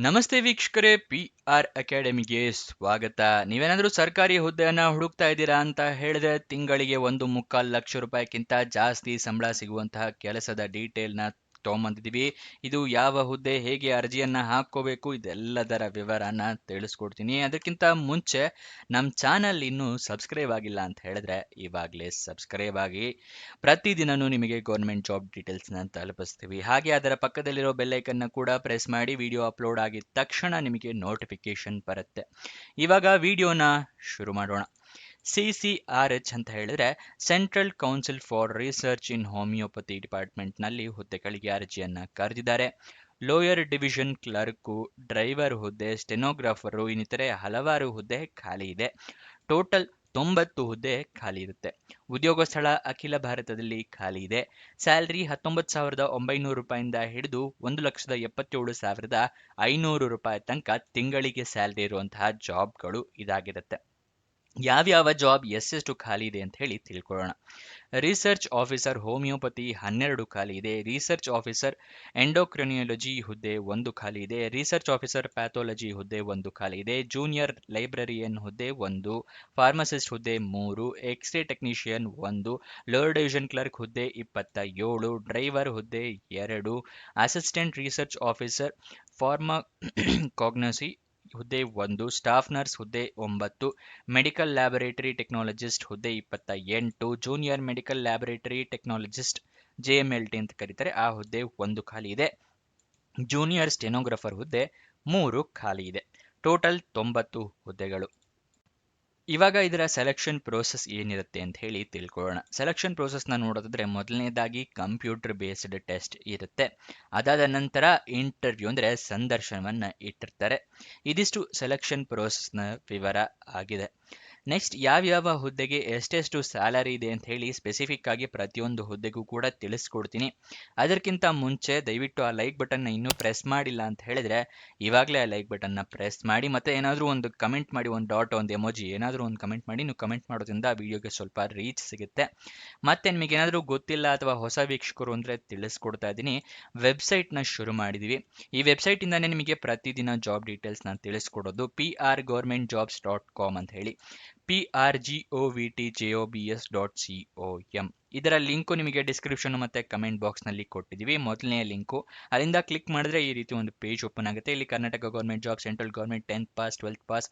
ನಮಸ್ತೆ ವೀಕ್ಷಕರೇ, P R ಅಕಾಡೆಮಿಗೆ ಸ್ವಾಗತ. ನೀವೇನಾದ್ರೂ ಸರ್ಕಾರಿ ಹುದ್ದೆಯನ್ನ ಹುಡುಕ್ತಾ ಇದ್ದೀರಾ ಅಂತ ಹೇಳಿದ್ರೆ ತಿಂಗಳಿಗೆ 1.25 ಲಕ್ಷ ರೂಪಾಯಿಗಿಂತ ಜಾಸ್ತಿ ಸಂಬಳ ಸಿಗುವಂತಹ ಕೆಲಸದ ಡೀಟೇಲ್ನ ತೊಗೊಂಬಂದಿದ್ದೀವಿ. ಇದು ಯಾವ ಹುದ್ದೆ, ಹೇಗೆ ಅರ್ಜಿಯನ್ನ ಹಾಕೋಬೇಕು, ಇದೆಲ್ಲದರ ವಿವರನ ತಿಳಿಸ್ಕೊಡ್ತೀನಿ. ಅದಕ್ಕಿಂತ ಮುಂಚೆ ನಮ್ಮ ಚಾನಲ್ ಇನ್ನೂ ಸಬ್ಸ್ಕ್ರೈಬ್ ಆಗಿಲ್ಲ ಅಂತ ಹೇಳಿದ್ರೆ ಇವಾಗಲೇ ಸಬ್ಸ್ಕ್ರೈಬ್ ಆಗಿ. ಪ್ರತಿದಿನನೂ ನಿಮಗೆ ಗೌರ್ಮೆಂಟ್ ಜಾಬ್ ಡೀಟೇಲ್ಸ್ನ ತಲುಪಿಸ್ತೀವಿ. ಹಾಗೆ ಅದರ ಪಕ್ಕದಲ್ಲಿರೋ ಬೆಲ್ಲೈಕನ್ನ ಕೂಡ ಪ್ರೆಸ್ ಮಾಡಿ. ವಿಡಿಯೋ ಅಪ್ಲೋಡ್ ಆಗಿದ ತಕ್ಷಣ ನಿಮಗೆ ನೋಟಿಫಿಕೇಶನ್ ಬರುತ್ತೆ. ಇವಾಗ ವಿಡಿಯೋನ ಶುರು ಮಾಡೋಣ. CCRH ಅಂತ ಹೇಳಿದ್ರೆ central council for research in homeopathy ಡಿಪಾರ್ಟ್ಮೆಂಟ್ನಲ್ಲಿ ಹುದ್ದೆಗಳಿಗೆ ಅರ್ಜಿಯನ್ನ ಕರೆದಿದ್ದಾರೆ. ಲೋಯರ್ ಡಿವಿಷನ್ ಕ್ಲರ್ಕು, ಡ್ರೈವರ್ ಹುದ್ದೆ, ಸ್ಟೆನೋಗ್ರಾಫರು, ಇನ್ನಿತರೆ ಹಲವಾರು ಹುದ್ದೆ ಖಾಲಿ ಇದೆ. ಟೋಟಲ್ 90 ಹುದ್ದೆ ಖಾಲಿ ಇರುತ್ತೆ. ಉದ್ಯೋಗ ಸ್ಥಳ ಅಖಿಲ ಭಾರತದಲ್ಲಿ ಖಾಲಿ ಇದೆ. ಸ್ಯಾಲ್ರಿ 19,900 ರೂಪಾಯಿಂದ ಹಿಡಿದು 1,77,500 ರೂಪಾಯಿ ತನಕ ತಿಂಗಳಿಗೆ ಸ್ಯಾಲ್ರಿ ಇರುವಂತಹ ಜಾಬ್ಗಳು ಇದಾಗಿರುತ್ತೆ. ಯಾವ್ಯಾವ ಜಾಬ್ ಎಷ್ಟೆಷ್ಟು ಖಾಲಿ ಇದೆ ಅಂತ ಹೇಳಿ ತಿಳ್ಕೊಳ್ಳೋಣ. ರಿಸರ್ಚ್ ಆಫೀಸರ್ ಹೋಮಿಯೋಪತಿ 12 ಖಾಲಿ ಇದೆ. ರಿಸರ್ಚ್ ಆಫೀಸರ್ ಎಂಡೋಕ್ರಿನಿಯಾಲಜಿ ಹುದ್ದೆ 1 ಖಾಲಿ ಇದೆ. ರಿಸರ್ಚ್ ಆಫೀಸರ್ ಪ್ಯಾಥಾಲಜಿ ಹುದ್ದೆ 1 ಖಾಲಿ ಇದೆ. ಜೂನಿಯರ್ ಲೈಬ್ರರಿಯನ್ ಹುದ್ದೆ 1, ಫಾರ್ಮಸಿಸ್ಟ್ ಹುದ್ದೆ 3, x-ray technician 1, lower division clerk ಹುದ್ದೆ 27, ಡ್ರೈವರ್ ಹುದ್ದೆ 2, ಅಸಿಸ್ಟೆಂಟ್ ರಿಸರ್ಚ್ ಆಫೀಸರ್ ಫಾರ್ಮಕಾಗ್ನಸಿ ಹುದ್ದೆ 1, ಸ್ಟಾಫ್ ನರ್ಸ್ ಹುದ್ದೆ 9, ಮೆಡಿಕಲ್ ಲ್ಯಾಬೊರೇಟರಿ ಟೆಕ್ನಾಲಜಿಸ್ಟ್ ಹುದ್ದೆ 28, junior medical laboratory technologist JMLT ಅಂತ ಕರೀತಾರೆ, ಆ ಹುದ್ದೆ 1 ಖಾಲಿ ಇದೆ. ಜೂನಿಯರ್ ಸ್ಟೆನೋಗ್ರಾಫರ್ ಹುದ್ದೆ 3 ಖಾಲಿ ಇದೆ. ಟೋಟಲ್ 90 ಹುದ್ದೆಗಳು. ಇವಾಗ ಇದರ ಸೆಲೆಕ್ಷನ್ ಪ್ರೋಸೆಸ್ ಏನಿರುತ್ತೆ ಅಂತ ಹೇಳಿ ತಿಳ್ಕೊಳ್ಳೋಣ. ಸೆಲೆಕ್ಷನ್ ಪ್ರೋಸೆಸ್ನ ನೋಡೋದಾದ್ರೆ ಮೊದಲನೇದಾಗಿ ಕಂಪ್ಯೂಟರ್ ಬೇಸ್ಡ್ ಟೆಸ್ಟ್ ಇರುತ್ತೆ. ಅದಾದ ನಂತರ ಇಂಟರ್ವ್ಯೂ ಅಂದರೆ ಸಂದರ್ಶನವನ್ನು ಇಟ್ಟಿರ್ತಾರೆ. ಇದಿಷ್ಟು ಸೆಲೆಕ್ಷನ್ ಪ್ರೋಸೆಸ್ನ ವಿವರ ಆಗಿದೆ. ನೆಕ್ಸ್ಟ್ ಯಾವ್ಯಾವ ಹುದ್ದೆಗೆ ಎಷ್ಟೆಷ್ಟು ಸ್ಯಾಲರಿ ಇದೆ ಅಂತ ಹೇಳಿ ಸ್ಪೆಸಿಫಿಕ್ ಆಗಿ ಪ್ರತಿಯೊಂದು ಹುದ್ದೆಗೂ ಕೂಡ ತಿಳಿಸ್ಕೊಡ್ತೀನಿ. ಅದಕ್ಕಿಂತ ಮುಂಚೆ ದಯವಿಟ್ಟು ಆ ಲೈಕ್ ಬಟನ್ನ ಇನ್ನೂ ಪ್ರೆಸ್ ಮಾಡಿಲ್ಲ ಅಂತ ಹೇಳಿದ್ರೆ ಇವಾಗಲೇ ಆ ಲೈಕ್ ಬಟನ್ನ ಪ್ರೆಸ್ ಮಾಡಿ. ಮತ್ತೆ ಏನಾದರೂ ಒಂದು ಕಮೆಂಟ್ ಮಾಡಿ, ಒಂದು ಡಾಟ್, ಒಂದು ಎಮೋಜಿ ಏನಾದರೂ ಒಂದು ಕಮೆಂಟ್ ಮಾಡಿ. ನೀವು ಕಮೆಂಟ್ ಮಾಡೋದ್ರಿಂದ ಆ ವಿಡಿಯೋಗೆ ಸ್ವಲ್ಪ ರೀಚ್ ಸಿಗುತ್ತೆ. ಮತ್ತೆ ನಿಮಗೆ ಏನಾದರೂ ಗೊತ್ತಿಲ್ಲ ಅಥವಾ ಹೊಸ ವೀಕ್ಷಕರು ಅಂದರೆ ತಿಳಿಸ್ಕೊಡ್ತಾ ಇದ್ದೀನಿ. ವೆಬ್ಸೈಟ್ನ ಶುರು ಮಾಡಿದ್ದೀವಿ. ಈ ವೆಬ್ಸೈಟಿಂದಾನೇ ನಿಮಗೆ ಪ್ರತಿದಿನ ಜಾಬ್ ಡೀಟೇಲ್ಸ್ನ ತಿಳಿಸ್ಕೊಡೋದು. prgovernmentjobs.com ಅಂತ ಹೇಳಿ, prgovtjobs.com. ಇದರ ಲಿಂಕು ನಿಮಗೆ ಡಿಸ್ಕ್ರಿಪ್ಷನ್ ಮತ್ತೆ ಕಮೆಂಟ್ ಬಾಕ್ಸ್ನಲ್ಲಿ ಕೊಟ್ಟಿದ್ದೀವಿ. ಮೊದಲನೇ ಲಿಂಕು, ಅಲ್ಲಿಂದ ಕ್ಲಿಕ್ ಮಾಡಿದ್ರೆ ಈ ರೀತಿ ಒಂದು ಪೇಜ್ ಓಪನ್ ಆಗುತ್ತೆ. ಇಲ್ಲಿ Karnataka government job, central government, 10th pass, 12th pass,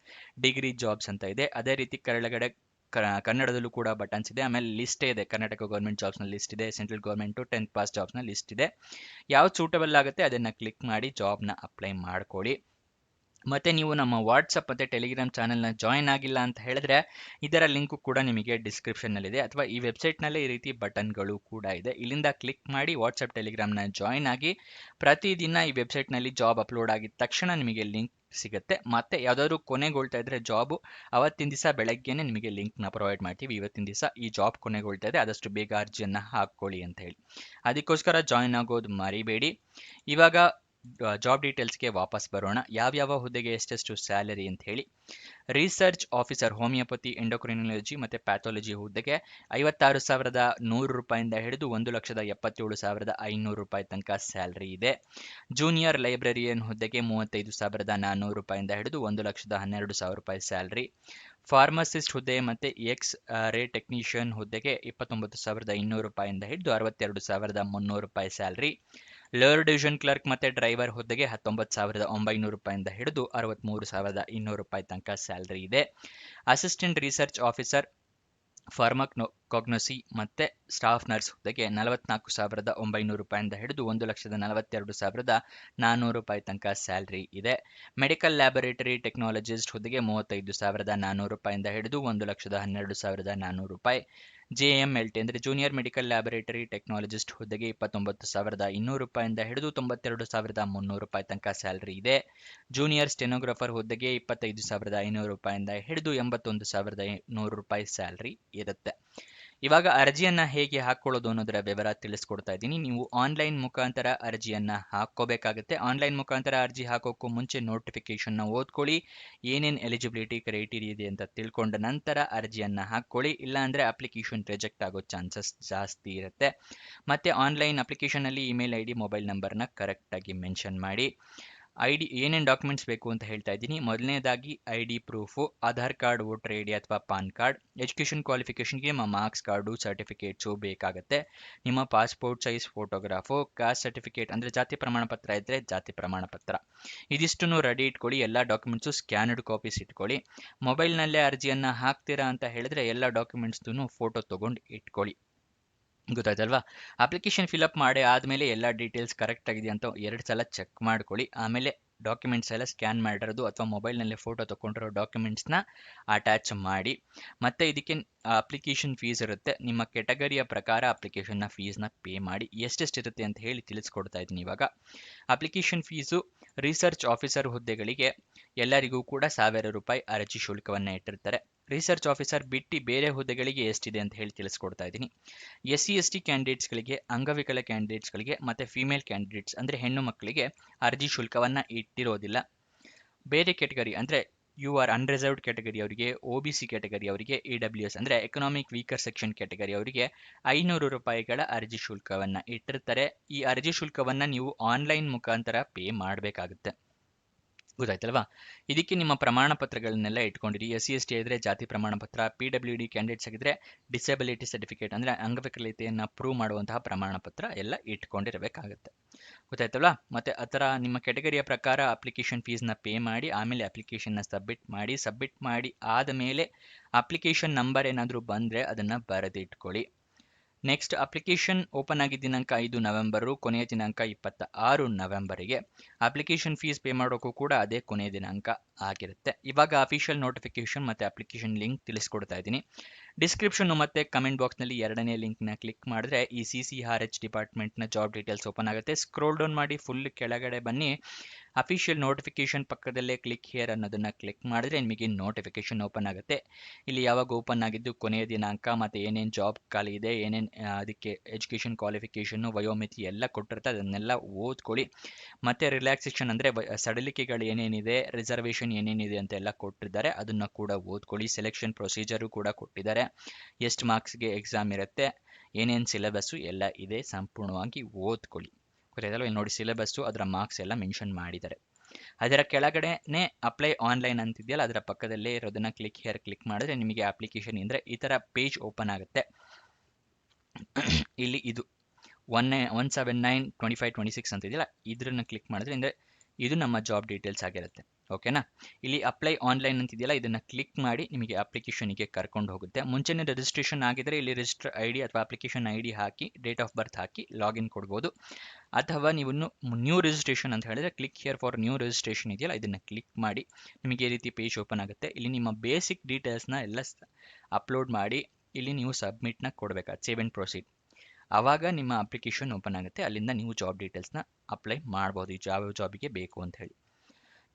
degree jobs ಅಂತ ಇದೆ. ಅದೇ ರೀತಿ ಕೆಳಗಡೆ ಕನ್ನಡದಲ್ಲೂ ಕೂಡ ಬಟನ್ಸ್ ಇದೆ. ಆಮೇಲೆ ಲಿಸ್ಟೇ ಇದೆ. ಕರ್ನಾಟಕ ಗೌರ್ಮೆಂಟ್ ಜಾಬ್ಸ್ನ ಲಿಸ್ಟ್ ಇದೆ, ಸೆಂಟ್ರಲ್ ಗೌರ್ಮೆಂಟು 10th ಪಾಸ್ ಜಾಬ್ಸ್ನ ಲಿಸ್ಟ್ ಇದೆ. ಯಾವ್ದು ಸೂಟಬಲ್ ಆಗುತ್ತೆ ಅದನ್ನು ಕ್ಲಿಕ್ ಮಾಡಿ ಜಾಬ್ನ ಅಪ್ಲೈ ಮಾಡ್ಕೊಳ್ಳಿ. ಮತ್ತೆ ನೀವು ನಮ್ಮ ವಾಟ್ಸಪ್ ಮತ್ತು ಟೆಲಿಗ್ರಾಮ್ ಚಾನೆಲ್ನ ಜಾಯ್ನ್ ಆಗಿಲ್ಲ ಅಂತ ಹೇಳಿದ್ರೆ ಇದರ ಲಿಂಕು ಕೂಡ ನಿಮಗೆ ಡಿಸ್ಕ್ರಿಪ್ಷನ್ನಲ್ಲಿದೆ, ಅಥವಾ ಈ ವೆಬ್ಸೈಟ್ನಲ್ಲೇ ಈ ರೀತಿ ಬಟನ್ಗಳು ಕೂಡ ಇದೆ. ಇಲ್ಲಿಂದ ಕ್ಲಿಕ್ ಮಾಡಿ ವಾಟ್ಸಪ್ ಟೆಲಿಗ್ರಾಮ್ನ ಜಾಯ್ನ್ ಆಗಿ. ಪ್ರತಿದಿನ ಈ ವೆಬ್ಸೈಟ್ನಲ್ಲಿ ಜಾಬ್ ಅಪ್ಲೋಡ್ ಆಗಿದ ತಕ್ಷಣ ನಿಮಗೆ ಲಿಂಕ್ ಸಿಗುತ್ತೆ. ಮತ್ತೆ ಯಾವುದಾದ್ರೂ ಕೊನೆಗೊಳ್ತಾ ಇದ್ರೆ ಜಾಬು, ಅವತ್ತಿನ ದಿವಸ ಬೆಳಗ್ಗೆನೆ ನಿಮಗೆ ಲಿಂಕ್ನ ಪ್ರೊವೈಡ್ ಮಾಡ್ತೀವಿ. ಇವತ್ತಿನ ದಿವಸ ಈ ಜಾಬ್ ಕೊನೆಗೊಳ್ತಾ ಇದೆ, ಆದಷ್ಟು ಬೇಗ ಅರ್ಜಿಯನ್ನು ಹಾಕ್ಕೊಳ್ಳಿ ಅಂತ ಹೇಳಿ. ಅದಕ್ಕೋಸ್ಕರ ಜಾಯ್ನ್ ಆಗೋದು ಮರಿಬೇಡಿ. ಇವಾಗ ಜಾಬ್ ಡೀಟೇಲ್ಸ್ಗೆ ವಾಪಸ್ ಬರೋಣ. ಯಾವ್ಯಾವ ಹುದ್ದೆಗೆ ಎಷ್ಟೆಷ್ಟು ಸ್ಯಾಲರಿ ಅಂತ ಹೇಳಿ. ರಿಸರ್ಚ್ ಆಫೀಸರ್ ಹೋಮಿಯೋಪತಿ, ಎಂಡೋಕ್ರಿನಾಲಜಿ ಮತ್ತು ಪ್ಯಾಥಾಲಜಿ ಹುದ್ದೆಗೆ 56,100 ರೂಪಾಯಿಂದ ಹಿಡಿದು 1,77,500 ರೂಪಾಯಿ ತನಕ ಸ್ಯಾಲರಿ ಇದೆ. ಜೂನಿಯರ್ ಲೈಬ್ರರಿಯನ್ ಹುದ್ದೆಗೆ 35,400 ರೂಪಾಯಿಂದ ಹಿಡಿದು 1,12,000 ರೂಪಾಯಿ ಸ್ಯಾಲರಿ. ಫಾರ್ಮಸಿಸ್ಟ್ ಹುದ್ದೆ ಮತ್ತು ರೇ ಟೆಕ್ನಿಷಿಯನ್ ಹುದ್ದೆಗೆ 29,200 ರೂಪಾಯಿಂದ ಹಿಡಿದು 62,300 ರೂಪಾಯಿ ಸ್ಯಾಲರಿ. ಲೋಯರ್ ಡಿವಿಷನ್ ಕ್ಲರ್ಕ್ ಮತ್ತು ಡ್ರೈವರ್ ಹುದ್ದೆಗೆ 19,900 ರೂಪಾಯಿಂದ ಹಿಡಿದು 63,200 ರೂಪಾಯಿ ತನಕ ಸ್ಯಾಲರಿ ಇದೆ. ಅಸಿಸ್ಟೆಂಟ್ ರಿಸರ್ಚ್ ಆಫೀಸರ್ ಫಾರ್ಮಕಾಗ್ನಸಿ ಮತ್ತು ಸ್ಟಾಫ್ ನರ್ಸ್ ಹುದ್ದೆಗೆ 44,900 ರೂಪಾಯಿಂದ ಹಿಡಿದು 1,42,400 ರೂಪಾಯಿ ತನಕ ಸ್ಯಾಲರಿ ಇದೆ. ಮೆಡಿಕಲ್ ಲ್ಯಾಬೊರೇಟರಿ ಟೆಕ್ನಾಲಜಿಸ್ಟ್ ಹುದ್ದೆಗೆ 35,400 ರೂಪಾಯಿಂದ ಹಿಡಿದು 1,12,400 ರೂಪಾಯಿ. JMLT ಅಂದರೆ ಜೂನಿಯರ್ ಮೆಡಿಕಲ್ ಲ್ಯಾಬೊರೇಟರಿ ಟೆಕ್ನಾಲಜಿಸ್ಟ್ ಹುದ್ದೆಗೆ 29,200 ರೂಪಾಯಿಂದ ಹಿಡಿದು 92,300 ರೂಪಾಯಿ ತನಕ ಸ್ಯಾಲರಿ ಇದೆ. ಜೂನಿಯರ್ ಸ್ಟೆನೋಗ್ರಾಫರ್ ಹುದ್ದೆಗೆ 25,500 ರೂಪಾಯಿಂದ ಹಿಡಿದು 81,100 ರೂಪಾಯಿ ಸ್ಯಾಲರಿ ಇರುತ್ತೆ. ಇವಾಗ ಅರ್ಜಿಯನ್ನು ಹೇಗೆ ಹಾಕ್ಕೊಳ್ಳೋದು ಅನ್ನೋದರ ವಿವರ ತಿಳಿಸ್ಕೊಡ್ತಾ ಇದ್ದೀನಿ. ನೀವು ಆನ್ಲೈನ್ ಮುಖಾಂತರ ಅರ್ಜಿಯನ್ನು ಹಾಕ್ಕೋಬೇಕಾಗುತ್ತೆ. ಆನ್ಲೈನ್ ಮುಖಾಂತರ ಅರ್ಜಿ ಹಾಕೋಕ್ಕೂ ಮುಂಚೆ ನೋಟಿಫಿಕೇಷನ್ನ ಓದ್ಕೊಳ್ಳಿ. ಏನೇನು ಎಲಿಜಿಬಿಲಿಟಿ ಕ್ರೈಟೀರಿಯಾ ಇದೆ ಅಂತ ತಿಳ್ಕೊಂಡ ನಂತರ ಅರ್ಜಿಯನ್ನು ಹಾಕ್ಕೊಳ್ಳಿ. ಇಲ್ಲಾಂದರೆ ಅಪ್ಲಿಕೇಶನ್ ರಿಜೆಕ್ಟ್ ಆಗೋ ಚಾನ್ಸಸ್ ಜಾಸ್ತಿ ಇರುತ್ತೆ. ಮತ್ತು ಆನ್ಲೈನ್ ಅಪ್ಲಿಕೇಶನಲ್ಲಿ ಇಮೇಲ್ ID, ಮೊಬೈಲ್ ನಂಬರ್ನ ಕರೆಕ್ಟಾಗಿ ಮೆನ್ಷನ್ ಮಾಡಿ. ಏನೇನು ಡಾಕ್ಯುಮೆಂಟ್ಸ್ ಬೇಕು ಅಂತ ಹೇಳ್ತಾ ಇದ್ದೀನಿ. ಮೊದಲನೇದಾಗಿ ID proof, Aadhaar card, voter ID ಅಥವಾ ಪಾನ್ ಕಾರ್ಡ್. ಎಜುಕೇಷನ್ ಕ್ವಾಲಿಫಿಕೇಷನ್ಗೆ ನಿಮ್ಮ ಮಾರ್ಕ್ಸ್ ಕಾರ್ಡು, ಸರ್ಟಿಫಿಕೇಟ್ಸು ಬೇಕಾಗುತ್ತೆ. ನಿಮ್ಮ passport size photograph, caste certificate ಅಂದರೆ ಜಾತಿ ಪ್ರಮಾಣ ಪತ್ರ ಇದ್ದರೆ ಜಾತಿ ಪ್ರಮಾಣ ಪತ್ರ. ಇದಿಷ್ಟನ್ನು ರೆಡಿ ಇಟ್ಕೊಳ್ಳಿ. ಎಲ್ಲ ಡಾಕ್ಯುಮೆಂಟ್ಸು ಸ್ಕ್ಯಾನ್ಡ್ ಕಾಪೀಸ್ ಇಟ್ಕೊಳ್ಳಿ. ಮೊಬೈಲ್ನಲ್ಲೇ ಅರ್ಜಿಯನ್ನು ಹಾಕ್ತೀರಾ ಅಂತ ಹೇಳಿದ್ರೆ ಎಲ್ಲ ಡಾಕ್ಯುಮೆಂಟ್ಸ್ದು ಫೋಟೋ ತೊಗೊಂಡು ಇಟ್ಕೊಳ್ಳಿ. ಗೊತ್ತಾಯ್ತಲ್ವಾ? ಅಪ್ಲಿಕೇಶನ್ ಫಿಲಪ್ ಮಾಡಿ ಆದಮೇಲೆ ಎಲ್ಲ ಡೀಟೇಲ್ಸ್ ಕರೆಕ್ಟ್ ಆಗಿದೆಯಾ ಅಂತ 2 ಸಲ ಚೆಕ್ ಮಾಡ್ಕೊಳ್ಳಿ. ಆಮೇಲೆ ಡಾಕ್ಯುಮೆಂಟ್ಸ್ ಎಲ್ಲ ಸ್ಕ್ಯಾನ್ ಮಾಡಿರೋದು ಅಥವಾ ಮೊಬೈಲ್ನಲ್ಲಿ ಫೋಟೋ ತೊಗೊಂಡಿರೋ ಡಾಕ್ಯುಮೆಂಟ್ಸ್ನ ಅಟ್ಯಾಚ್ ಮಾಡಿ. ಮತ್ತು ಇದಕ್ಕೆ ಅಪ್ಲಿಕೇಶನ್ ಫೀಸ್ ಇರುತ್ತೆ. ನಿಮ್ಮ ಕೆಟಗರಿಯ ಪ್ರಕಾರ ಅಪ್ಲಿಕೇಶನ್ನ ಫೀಸ್ನ ಪೇ ಮಾಡಿ. ಎಷ್ಟೆಷ್ಟಿರುತ್ತೆ ಅಂತ ಹೇಳಿ ತಿಳಿಸ್ಕೊಡ್ತಾ ಇದ್ದೀನಿ ಇವಾಗ. ಅಪ್ಲಿಕೇಶನ್ ಫೀಸು ರಿಸರ್ಚ್ ಆಫೀಸರ್ ಹುದ್ದೆಗಳಿಗೆ ಎಲ್ಲರಿಗೂ ಕೂಡ ₹1000 ಅರ್ಜಿ ಶುಲ್ಕವನ್ನು ಇಟ್ಟಿರ್ತಾರೆ. ರಿಸರ್ಚ್ ಆಫೀಸರ್ ಬಿಟ್ಟು ಬೇರೆ ಹುದ್ದೆಗಳಿಗೆ ಎಷ್ಟಿದೆ ಅಂತ ಹೇಳಿ ತಿಳಿಸ್ಕೊಡ್ತಾ ಇದ್ದೀನಿ. SC/ST ಕ್ಯಾಂಡಿಡೇಟ್ಸ್ಗಳಿಗೆ, ಅಂಗವಿಕಲ ಕ್ಯಾಂಡಿಡೇಟ್ಸ್ಗಳಿಗೆ ಮತ್ತು ಫಿಮೇಲ್ ಕ್ಯಾಂಡಿಡೇಟ್ಸ್ ಅಂದರೆ ಹೆಣ್ಣು ಮಕ್ಕಳಿಗೆ ಅರ್ಜಿ ಶುಲ್ಕವನ್ನು ಇಟ್ಟಿರೋದಿಲ್ಲ. ಬೇರೆ ಕೆಟಗರಿ ಅಂದರೆ UR ಅನ್ರಿಸರ್ವ್ಡ್ ಕ್ಯಾಟಗರಿ ಅವರಿಗೆ, OBC ಕ್ಯಾಟಗರಿ ಅವರಿಗೆ, EWS ಅಂದರೆ ಎಕನಾಮಿಕ್ ವೀಕರ್ ಸೆಕ್ಷನ್ ಕ್ಯಾಟಗರಿ ಅವರಿಗೆ ₹500 ಅರ್ಜಿ ಶುಲ್ಕವನ್ನು ಇಟ್ಟಿರ್ತಾರೆ. ಈ ಅರ್ಜಿ ಶುಲ್ಕವನ್ನು ನೀವು ಆನ್ಲೈನ್ ಮುಖಾಂತರ ಪೇ ಮಾಡಬೇಕಾಗುತ್ತೆ. ಗೊತ್ತಾಯ್ತಲ್ವಾ? ಇದಕ್ಕೆ ನಿಮ್ಮ ಪ್ರಮಾಣ ಪತ್ರಗಳನ್ನೆಲ್ಲ ಇಟ್ಕೊಂಡಿರಿ. SC/ST ಇದ್ದರೆ ಜಾತಿ ಪ್ರಮಾಣ ಪತ್ರ, PWD ಕ್ಯಾಂಡಿಡೇಟ್ಸ್ ಆಗಿದ್ದರೆ ಡಿಸೆಬಿಲಿಟಿ ಸರ್ಟಿಫಿಕೇಟ್ ಅಂದರೆ ಅಂಗವಿಕಲತೆಯನ್ನು ಪ್ರೂವ್ ಮಾಡುವಂತಹ ಪ್ರಮಾಣ ಪತ್ರ ಎಲ್ಲ ಇಟ್ಕೊಂಡಿರಬೇಕಾಗುತ್ತೆ. ಗೊತ್ತಾಯ್ತಲ್ವಾ? ಮತ್ತು ಆ ಥರ ನಿಮ್ಮ ಕೆಟಗರಿಯ ಪ್ರಕಾರ ಅಪ್ಲಿಕೇಶನ್ ಫೀಸ್ನ ಪೇ ಮಾಡಿ ಆಮೇಲೆ ಅಪ್ಲಿಕೇಶನ್ನ ಸಬ್ಮಿಟ್ ಮಾಡಿ ಆದಮೇಲೆ ಅಪ್ಲಿಕೇಶನ್ ನಂಬರ್ ಏನಾದರೂ ಬಂದರೆ ಅದನ್ನು ಬರೆದಿಟ್ಕೊಳ್ಳಿ. ನೆಕ್ಸ್ಟ್, ಅಪ್ಲಿಕೇಶನ್ ಓಪನ್ ಆಗಿದ್ದ ದಿನಾಂಕ 5 ನವೆಂಬರು, ಕೊನೆಯ ದಿನಾಂಕ 26 ನವೆಂಬರಿಗೆ. ಅಪ್ಲಿಕೇಶನ್ ಫೀಸ್ ಪೇ ಮಾಡೋಕ್ಕೂ ಕೂಡ ಅದೇ ಕೊನೆಯ ದಿನಾಂಕ ಆಗಿರುತ್ತೆ. ಇವಾಗ ಅಫಿಷಿಯಲ್ ನೋಟಿಫಿಕೇಶನ್ ಮತ್ತು ಅಪ್ಲಿಕೇಶನ್ ಲಿಂಕ್ ತಿಳಿಸ್ಕೊಡ್ತಾ ಇದ್ದೀನಿ. ಡಿಸ್ಕ್ರಿಪ್ಷನ್ ಮತ್ತು ಕಮೆಂಟ್ ಬಾಕ್ಸ್ನಲ್ಲಿ 2ನೇ ಲಿಂಕ್ನ ಕ್ಲಿಕ್ ಮಾಡಿದ್ರೆ ಈ CCRH ಡಿಪಾರ್ಟ್ಮೆಂಟ್ನ ಜಾಬ್ ಡೀಟೇಲ್ಸ್ ಓಪನ್ ಆಗುತ್ತೆ. ಸ್ಕ್ರೋಲ್ ಡೌನ್ ಮಾಡಿ ಫುಲ್ ಕೆಳಗಡೆ ಬನ್ನಿ. ಅಫಿಷಿಯಲ್ ನೋಟಿಫಿಕೇಶನ್ ಪಕ್ಕದಲ್ಲೇ ಕ್ಲಿಕ್ ಹಿಯರ್ ಅನ್ನೋದನ್ನು ಕ್ಲಿಕ್ ಮಾಡಿದ್ರೆ ನಿಮಗೆ ನೋಟಿಫಿಕೇಶನ್ ಓಪನ್ ಆಗುತ್ತೆ. ಇಲ್ಲಿ ಯಾವಾಗ ಓಪನ್ ಆಗಿದ್ದು, ಕೊನೆಯ ದಿನಾಂಕ ಮತ್ತು ಏನೇನು ಜಾಬ್ ಖಾಲಿ ಇದೆ, ಏನೇನು ಅದಕ್ಕೆ ಎಜುಕೇಷನ್ ಕ್ವಾಲಿಫಿಕೇಷನ್ನು, ವಯೋಮಿತಿ ಎಲ್ಲ ಕೊಟ್ಟಿರ್ತಾರೆ. ಅದನ್ನೆಲ್ಲ ಓದ್ಕೊಳ್ಳಿ. ಮತ್ತು ರಿಲ್ಯಾಕ್ಸೇಷನ್ ಅಂದರೆ ಸಡಿಲಿಕೆಗಳು ಏನೇನಿದೆ, ರಿಸರ್ವೇಷನ್ ಏನೇನಿದೆ ಅಂತೆಲ್ಲ ಕೊಟ್ಟಿದ್ದಾರೆ, ಅದನ್ನು ಕೂಡ ಓದ್ಕೊಳ್ಳಿ. ಸೆಲೆಕ್ಷನ್ ಪ್ರೊಸೀಜರು ಕೂಡ ಕೊಟ್ಟಿದ್ದಾರೆ. ಎಷ್ಟು ಮಾರ್ಕ್ಸ್ಗೆ ಎಕ್ಸಾಮ್ ಇರುತ್ತೆ, ಏನೇನು ಸಿಲೆಬಸ್ಸು ಎಲ್ಲ ಇದೆ, ಸಂಪೂರ್ಣವಾಗಿ ಓದ್ಕೊಳ್ಳಿ. ಗೊತ್ತಾಯ್ತಲ್ವ? ಇಲ್ಲಿ ನೋಡಿ, ಸಿಲೆಬಸ್ಸು ಅದರ ಮಾರ್ಕ್ಸ್ ಎಲ್ಲ ಮೆನ್ಷನ್ ಮಾಡಿದ್ದಾರೆ. ಅದರ ಕೆಳಗಡೆನೆ ಅಪ್ಲೈ ಆನ್ಲೈನ್ ಅಂತಿದೆಯಲ್ಲ, ಅದರ ಪಕ್ಕದಲ್ಲೇ ಇರೋದನ್ನ ಕ್ಲಿಕ್ ಮಾಡಿದ್ರೆ ನಿಮಗೆ ಅಪ್ಲಿಕೇಶನ್ ಅಂದರೆ ಈ ಥರ ಪೇಜ್ ಓಪನ್ ಆಗುತ್ತೆ. ಇಲ್ಲಿ ಇದು 1792526 ಅಂತಿದೆಯಲ್ಲ, ಇದನ್ನ ಕ್ಲಿಕ್ ಮಾಡಿದ್ರೆ ಅಂದರೆ ಇದು ನಮ್ಮ ಜಾಬ್ ಡೀಟೇಲ್ಸ್ ಆಗಿರುತ್ತೆ. ಓಕೆನಾ? ಇಲ್ಲಿ ಅಪ್ಲೈ ಆನ್ಲೈನ್ ಅಂತಿದೆಯಲ್ಲ, ಇದನ್ನು ಕ್ಲಿಕ್ ಮಾಡಿ ನಿಮಗೆ ಅಪ್ಲಿಕೇಶನ್ಗೆ ಕರ್ಕೊಂಡು ಹೋಗುತ್ತೆ. ಮುಂಚೆನೇ ರಿಜಿಸ್ಟ್ರೇಷನ್ ಆಗಿದ್ರೆ ಇಲ್ಲಿ ರಿಜಿಸ್ಟರ್ ID ಅಥವಾ application ID hockey date of birth hockey login ಕೊಡ್ಬೋದು. ಅಥವಾ ನೀವು ನ್ಯೂ ರಿಜಿಸ್ಟ್ರೇಷನ್ ಅಂತ ಹೇಳಿದ್ರೆ click here for new registration ಇದೆಯಲ್ಲ, ಇದನ್ನು ಕ್ಲಿಕ್ ಮಾಡಿ ನಿಮಗೆ ಈ ರೀತಿ ಪೇಜ್ ಓಪನ್ ಆಗುತ್ತೆ. ಇಲ್ಲಿ ನಿಮ್ಮ ಬೇಸಿಕ್ ಡೀಟೇಲ್ಸ್ನ ಎಲ್ಲ ಅಪ್ಲೋಡ್ ಮಾಡಿ ಇಲ್ಲಿ ನೀವು ಸಬ್ಮಿಟ್ನ ಕೊಡಬೇಕಾಗುತ್ತೆ, ಸೇವ್ ಆ್ಯಂಡ್ ಪ್ರೊಸೀಡ್. ಆವಾಗ ನಿಮ್ಮ ಅಪ್ಲಿಕೇಶನ್ ಓಪನ್ ಆಗುತ್ತೆ. ಅಲ್ಲಿಂದ ನೀವು ಜಾಬ್ ಡೀಟೇಲ್ಸ್ನ ಅಪ್ಲೈ ಮಾಡ್ಬೋದು, ಯಾವ ಜಾಬಿಗೆ ಬೇಕು ಅಂತ ಹೇಳಿ.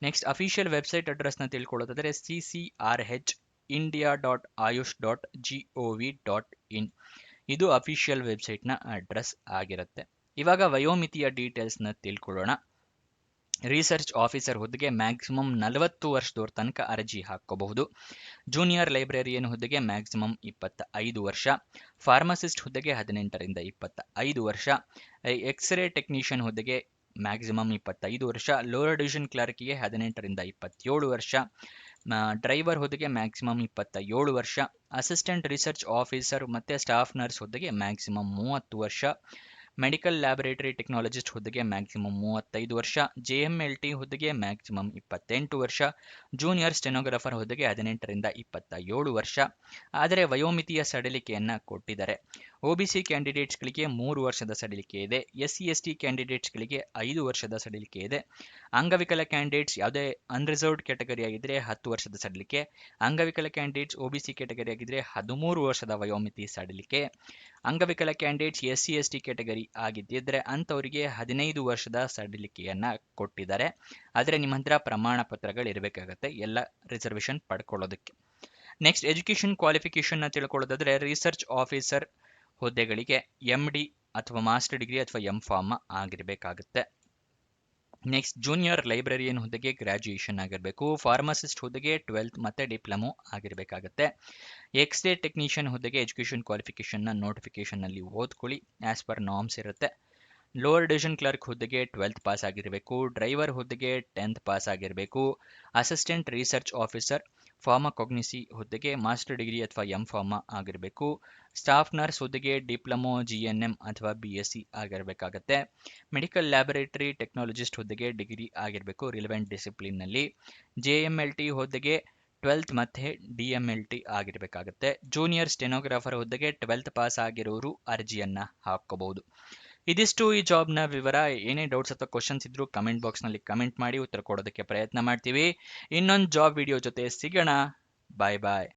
ನೆಕ್ಸ್ಟ್, ಅಫಿಷಿಯಲ್ ವೆಬ್ಸೈಟ್ ಅಡ್ರೆಸ್ನ ತಿಳ್ಕೊಳ್ಳೋದಾದರೆ ccrhindia.ayush.gov.in ಇದು ಅಫಿಷಿಯಲ್ ವೆಬ್ಸೈಟ್ನ ಅಡ್ರೆಸ್ ಆಗಿರುತ್ತೆ. ಇವಾಗ ವಯೋಮಿತಿಯ ಡೀಟೇಲ್ಸ್ನ ತಿಳ್ಕೊಳ್ಳೋಣ. ರಿಸರ್ಚ್ ಆಫೀಸರ್ ಹುದ್ದೆಗೆ ಮ್ಯಾಕ್ಸಿಮಮ್ 40 ವರ್ಷದವ್ರ ತನಕ ಅರ್ಜಿ ಹಾಕ್ಕೋಬಹುದು. ಜೂನಿಯರ್ ಲೈಬ್ರರಿಯನ್ ಹುದ್ದೆಗೆ ಮ್ಯಾಕ್ಸಿಮಮ್ 25 ವರ್ಷ. ಫಾರ್ಮಸಿಸ್ಟ್ ಹುದ್ದೆಗೆ 18ರಿಂದ 25 ವರ್ಷ. ಎಕ್ಸ್ರೇ ಟೆಕ್ನಿಷಿಯನ್ ಹುದ್ದೆಗೆ ಮ್ಯಾಕ್ಸಿಮಮ್ 25 ವರ್ಷ. ಲೋವರ್ ಡಿವಿಷನ್ ಕ್ಲರ್ಕ್ಗೆ 18ರಿಂದ 27 ವರ್ಷ. ಡ್ರೈವರ್ ಹುದ್ದೆಗೆ ಮ್ಯಾಕ್ಸಿಮಮ್ 27 ವರ್ಷ. ಅಸಿಸ್ಟೆಂಟ್ ರಿಸರ್ಚ್ ಆಫೀಸರ್ ಮತ್ತು ಸ್ಟಾಫ್ ನರ್ಸ್ ಹುದ್ದೆಗೆ ಮ್ಯಾಕ್ಸಿಮಮ್ 30 ವರ್ಷ. ಮೆಡಿಕಲ್ ಲ್ಯಾಬೊರೇಟರಿ ಟೆಕ್ನಾಲಜಿಸ್ಟ್ ಹುದ್ದೆಗೆ ಮ್ಯಾಕ್ಸಿಮಮ್ 35 ವರ್ಷ. JMLT ಹುದ್ದೆಗೆ ಮ್ಯಾಕ್ಸಿಮಮ್ 28 ವರ್ಷ. ಜೂನಿಯರ್ ಸ್ಟೆನೋಗ್ರಾಫರ್ ಹುದ್ದೆಗೆ 18ರಿಂದ 27 ವರ್ಷ. ಆದರೆ ವಯೋಮಿತಿಯ ಸಡಿಲಿಕೆಯನ್ನು ಕೊಟ್ಟಿದ್ದಾರೆ. OBC ಕ್ಯಾಂಡಿಡೇಟ್ಸ್ಗಳಿಗೆ 3 ವರ್ಷದ ಸಡಿಲಿಕೆ ಇದೆ. SC/ST ಕ್ಯಾಂಡಿಡೇಟ್ಸ್ಗಳಿಗೆ 5 ವರ್ಷದ ಸಡಿಲಿಕೆ ಇದೆ. ಅಂಗವಿಕಲ ಕ್ಯಾಂಡಿಡೇಟ್ಸ್ ಯಾವುದೇ ಅನ್ರಿಸರ್ವ್ಡ್ ಕ್ಯಾಟಗರಿ ಆಗಿದ್ದರೆ 10 ವರ್ಷದ ಸಡಿಲಿಕೆ. ಅಂಗವಿಕಲ ಕ್ಯಾಂಡಿಡೇಟ್ಸ್ OBC ಕ್ಯಾಟಗರಿ ಆಗಿದ್ದರೆ 13 ವರ್ಷದ ವಯೋಮಿತಿ ಸಡಿಲಿಕೆ. ಅಂಗವಿಕಲ ಕ್ಯಾಂಡಿಡೇಟ್ಸ್ SC/ST ಕ್ಯಾಟಗರಿ ಆಗಿದ್ದಿದ್ರೆ ಅಂಥವರಿಗೆ 15 ವರ್ಷದ ಸಡಿಲಿಕೆಯನ್ನು ಕೊಟ್ಟಿದ್ದಾರೆ. ಆದರೆ ನಿಮ್ಮ ಹತ್ರ ಪ್ರಮಾಣ ಪತ್ರಗಳು ಇರಬೇಕಾಗತ್ತೆ ಎಲ್ಲ ರಿಸರ್ವೇಷನ್ ಪಡ್ಕೊಳ್ಳೋದಕ್ಕೆ. ನೆಕ್ಸ್ಟ್, ಎಜುಕೇಷನ್ ಕ್ವಾಲಿಫಿಕೇಷನ್ನ ತಿಳ್ಕೊಳ್ಳೋದಾದರೆ ರಿಸರ್ಚ್ ಆಫೀಸರ್ ಹುದ್ದೆಗಳಿಗೆ MD ಅಥವಾ ಮಾಸ್ಟರ್ ಡಿಗ್ರಿ ಅಥವಾ M.Pharm ಆಗಿರಬೇಕಾಗುತ್ತೆ. ನೆಕ್ಸ್ಟ್, ಜೂನಿಯರ್ ಲೈಬ್ರರಿಯನ್ ಹುದ್ದೆಗೆ ಗ್ರಾಜ್ಯುಯೇಷನ್ ಆಗಿರಬೇಕು. ಫಾರ್ಮಸಿಸ್ಟ್ ಹುದ್ದೆಗೆ 12th ಮತ್ತು ಡಿಪ್ಲೊಮೊ ಆಗಿರಬೇಕಾಗುತ್ತೆ. ಎಕ್ಸ್ರೇ ಟೆಕ್ನಿಷಿಯನ್ ಹುದ್ದೆಗೆ ಎಜುಕೇಷನ್ ಕ್ವಾಲಿಫಿಕೇಷನ್ನ ನೋಟಿಫಿಕೇಷನ್ನಲ್ಲಿ ಓದ್ಕೊಳ್ಳಿ, ಆ್ಯಸ್ ಪರ್ ನಾರ್ಮ್ಸ್ ಇರುತ್ತೆ. ಲೋವರ್ ಡಿವಿಷನ್ ಕ್ಲರ್ಕ್ ಹುದ್ದೆಗೆ 12th ಪಾಸ್ ಆಗಿರಬೇಕು. ಡ್ರೈವರ್ ಹುದ್ದೆಗೆ 10th ಪಾಸ್ ಆಗಿರಬೇಕು. ಅಸಿಸ್ಟೆಂಟ್ ರಿಸರ್ಚ್ ಆಫೀಸರ್ ಫಾರ್ಮಕಾಗ್ನಿಸಿ ಹುದ್ದೆಗೆ ಮಾಸ್ಟರ್ ಡಿಗ್ರಿ ಅಥವಾ ಎಂ.ಫಾರ್ಮಾ ಆಗಿರಬೇಕು. ಸ್ಟಾಫ್ ನರ್ಸ್ ಹುದ್ದೆಗೆ ಡಿಪ್ಲೊಮೊ ಜಿಎನ್ಎಂ ಅಥವಾ ಬಿಎಸ್ಸಿ ಆಗಿರಬೇಕಾಗತ್ತೆ. ಮೆಡಿಕಲ್ ಲ್ಯಾಬೊರೇಟರಿ ಟೆಕ್ನಾಲಜಿಸ್ಟ್ ಹುದ್ದೆಗೆ ಡಿಗ್ರಿ ಆಗಿರಬೇಕು ರಿಲೆವೆಂಟ್ ಡಿಸಿಪ್ಲಿನ್ನಲ್ಲಿ. ಜೆಎಂಎಲ್ಟಿ ಹುದ್ದೆಗೆ 12th ಮತ್ತೆ ಡಿಎಂಎಲ್ಟಿ ಆಗಿರಬೇಕಾಗತ್ತೆ. ಜೂನಿಯರ್ ಸ್ಟೆನೋಗ್ರಾಫರ್ ಹುದ್ದೆಗೆ 12th ಪಾಸ್ ಆಗಿರೋರು ಅರ್ಜಿಯನ್ನ ಹಾಕೋಬಹುದು. ಇದಿಷ್ಟು ಈ ಜಾಬ್ನ ವಿವರ. ಏನೇ ಡೌಟ್ಸ್ ಅಥವಾ ಕ್ವಶನ್ಸ್ ಇದ್ರೂ ಕಮೆಂಟ್ ಬಾಕ್ಸ್ನಲ್ಲಿ ಕಮೆಂಟ್ ಮಾಡಿ ಉತ್ತರ ಕೊಡೋದಕ್ಕೆ ಪ್ರಯತ್ನ ಮಾಡ್ತೀವಿ. ಇನ್ನೊಂದು ಜಾಬ್ ವಿಡಿಯೋ ಜೊತೆ ಸಿಗೋಣ. ಬಾಯ್ ಬಾಯ್.